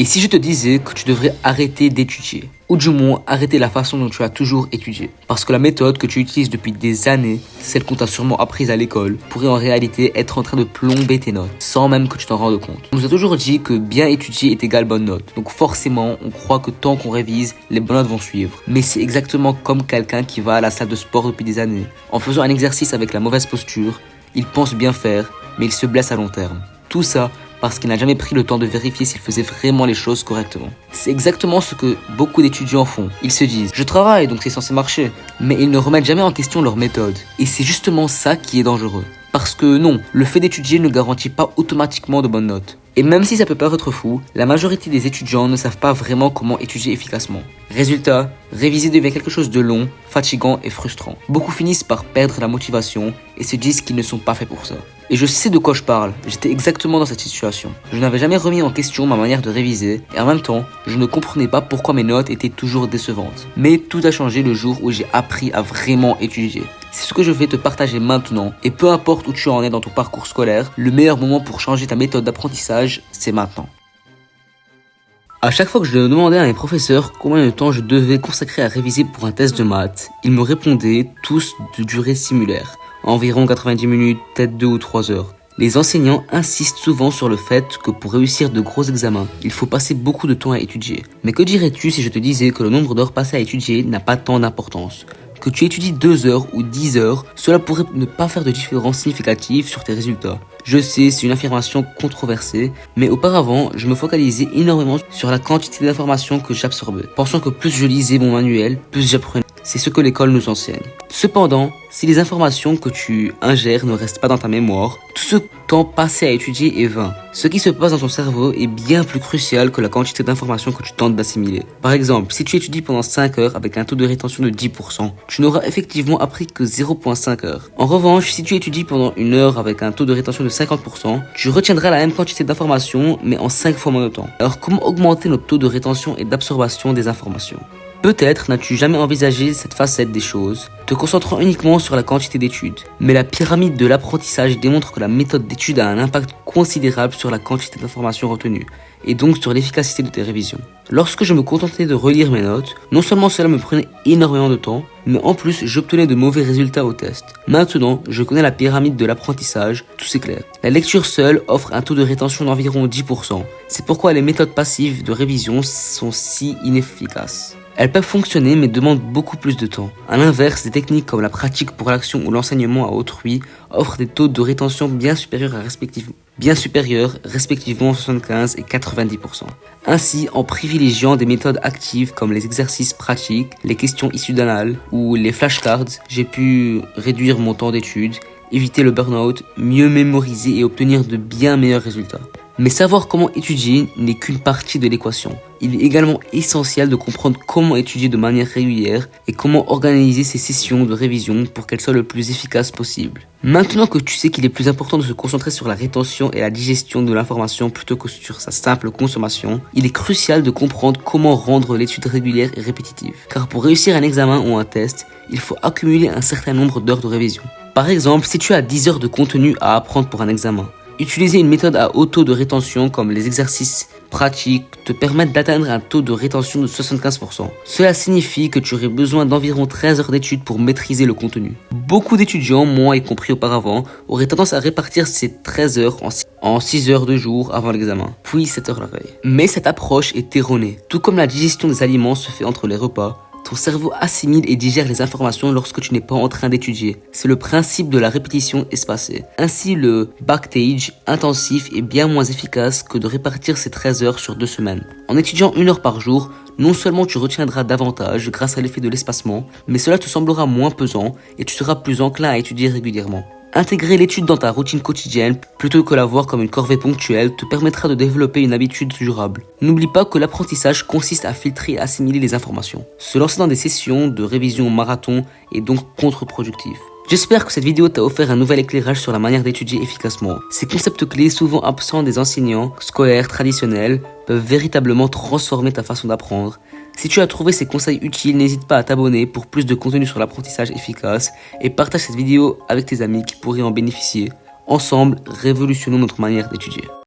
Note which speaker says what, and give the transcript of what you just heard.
Speaker 1: Et si je te disais que tu devrais arrêter d'étudier, ou du moins arrêter la façon dont tu as toujours étudié, parce que la méthode que tu utilises depuis des années, celle qu'on t'a sûrement apprise à l'école, pourrait en réalité être en train de plomber tes notes, sans même que tu t'en rendes compte. On nous a toujours dit que bien étudier est égal bonne note, donc forcément on croit que tant qu'on révise, les bonnes notes vont suivre. Mais c'est exactement comme quelqu'un qui va à la salle de sport depuis des années. En faisant un exercice avec la mauvaise posture, il pense bien faire, mais il se blesse à long terme. Tout ça parce qu'il n'a jamais pris le temps de vérifier s'il faisait vraiment les choses correctement. C'est exactement ce que beaucoup d'étudiants font. Ils se disent « je travaille donc c'est censé marcher », mais ils ne remettent jamais en question leur méthode. Et c'est justement ça qui est dangereux. Parce que non, le fait d'étudier ne garantit pas automatiquement de bonnes notes. Et même si ça peut paraître fou, la majorité des étudiants ne savent pas vraiment comment étudier efficacement. Résultat, réviser devient quelque chose de long, fatigant et frustrant. Beaucoup finissent par perdre la motivation et se disent qu'ils ne sont pas faits pour ça. Et je sais de quoi je parle, j'étais exactement dans cette situation. Je n'avais jamais remis en question ma manière de réviser et en même temps, je ne comprenais pas pourquoi mes notes étaient toujours décevantes. Mais tout a changé le jour où j'ai appris à vraiment étudier. C'est ce que je vais te partager maintenant et peu importe où tu en es dans ton parcours scolaire, le meilleur moment pour changer ta méthode d'apprentissage, c'est maintenant. À chaque fois que je demandais à mes professeurs combien de temps je devais consacrer à réviser pour un test de maths, ils me répondaient tous de durée similaire. Environ 90 minutes, peut-être 2 ou 3 heures. Les enseignants insistent souvent sur le fait que pour réussir de gros examens, il faut passer beaucoup de temps à étudier. Mais que dirais-tu si je te disais que le nombre d'heures passées à étudier n'a pas tant d'importance ? Que tu étudies 2 heures ou 10 heures, cela pourrait ne pas faire de différence significative sur tes résultats. Je sais, c'est une affirmation controversée, mais auparavant, je me focalisais énormément sur la quantité d'informations que j'absorbais, pensant que plus je lisais mon manuel, plus j'apprenais. C'est ce que l'école nous enseigne. Cependant, si les informations que tu ingères ne restent pas dans ta mémoire, tout ce temps passé à étudier est vain. Ce qui se passe dans ton cerveau est bien plus crucial que la quantité d'informations que tu tentes d'assimiler. Par exemple, si tu étudies pendant 5 heures avec un taux de rétention de 10%, tu n'auras effectivement appris que 0,5 heures. En revanche, si tu étudies pendant 1 heure avec un taux de rétention de 50%, tu retiendras la même quantité d'informations mais en 5 fois moins de temps. Alors comment augmenter notre taux de rétention et d'absorption des informations ? Peut-être n'as-tu jamais envisagé cette facette des choses, te concentrant uniquement sur la quantité d'études. Mais la pyramide de l'apprentissage démontre que la méthode d'étude a un impact considérable sur la quantité d'informations retenues, et donc sur l'efficacité de tes révisions. Lorsque je me contentais de relire mes notes, non seulement cela me prenait énormément de temps, mais en plus j'obtenais de mauvais résultats au test. Maintenant, je connais la pyramide de l'apprentissage, tout c'est clair. La lecture seule offre un taux de rétention d'environ 10%. C'est pourquoi les méthodes passives de révision sont si inefficaces. Elles peuvent fonctionner mais demandent beaucoup plus de temps. À l'inverse, des techniques comme la pratique pour l'action ou l'enseignement à autrui offrent des taux de rétention bien supérieurs respectivement 75 et 90%. Ainsi, en privilégiant des méthodes actives comme les exercices pratiques, les questions issues d'annales ou les flashcards, j'ai pu réduire mon temps d'étude, éviter le burn-out, mieux mémoriser et obtenir de bien meilleurs résultats. Mais savoir comment étudier n'est qu'une partie de l'équation. Il est également essentiel de comprendre comment étudier de manière régulière et comment organiser ces sessions de révision pour qu'elles soient le plus efficaces possible. Maintenant que tu sais qu'il est plus important de se concentrer sur la rétention et la digestion de l'information plutôt que sur sa simple consommation, il est crucial de comprendre comment rendre l'étude régulière et répétitive. Car pour réussir un examen ou un test, il faut accumuler un certain nombre d'heures de révision. Par exemple, si tu as 10 heures de contenu à apprendre pour un examen, utiliser une méthode à haut taux de rétention comme les exercices pratiques te permettent d'atteindre un taux de rétention de 75%. Cela signifie que tu aurais besoin d'environ 13 heures d'études pour maîtriser le contenu. Beaucoup d'étudiants, moi y compris auparavant, auraient tendance à répartir ces 13 heures en 6 heures de jour avant l'examen, puis 7 heures la veille. Mais cette approche est erronée. Tout comme la digestion des aliments se fait entre les repas, ton cerveau assimile et digère les informations lorsque tu n'es pas en train d'étudier. C'est le principe de la répétition espacée. Ainsi, le backstage intensif est bien moins efficace que de répartir ces 13 heures sur 2 semaines. En étudiant 1 heure par jour, non seulement tu retiendras davantage grâce à l'effet de l'espacement, mais cela te semblera moins pesant et tu seras plus enclin à étudier régulièrement. Intégrer l'étude dans ta routine quotidienne plutôt que la voir comme une corvée ponctuelle te permettra de développer une habitude durable. N'oublie pas que l'apprentissage consiste à filtrer et assimiler les informations. Se lancer dans des sessions de révision marathon est donc contre-productif. J'espère que cette vidéo t'a offert un nouvel éclairage sur la manière d'étudier efficacement. Ces concepts clés, souvent absents des enseignants scolaires traditionnels, peuvent véritablement transformer ta façon d'apprendre. Si tu as trouvé ces conseils utiles, n'hésite pas à t'abonner pour plus de contenu sur l'apprentissage efficace et partage cette vidéo avec tes amis qui pourraient en bénéficier. Ensemble, révolutionnons notre manière d'étudier.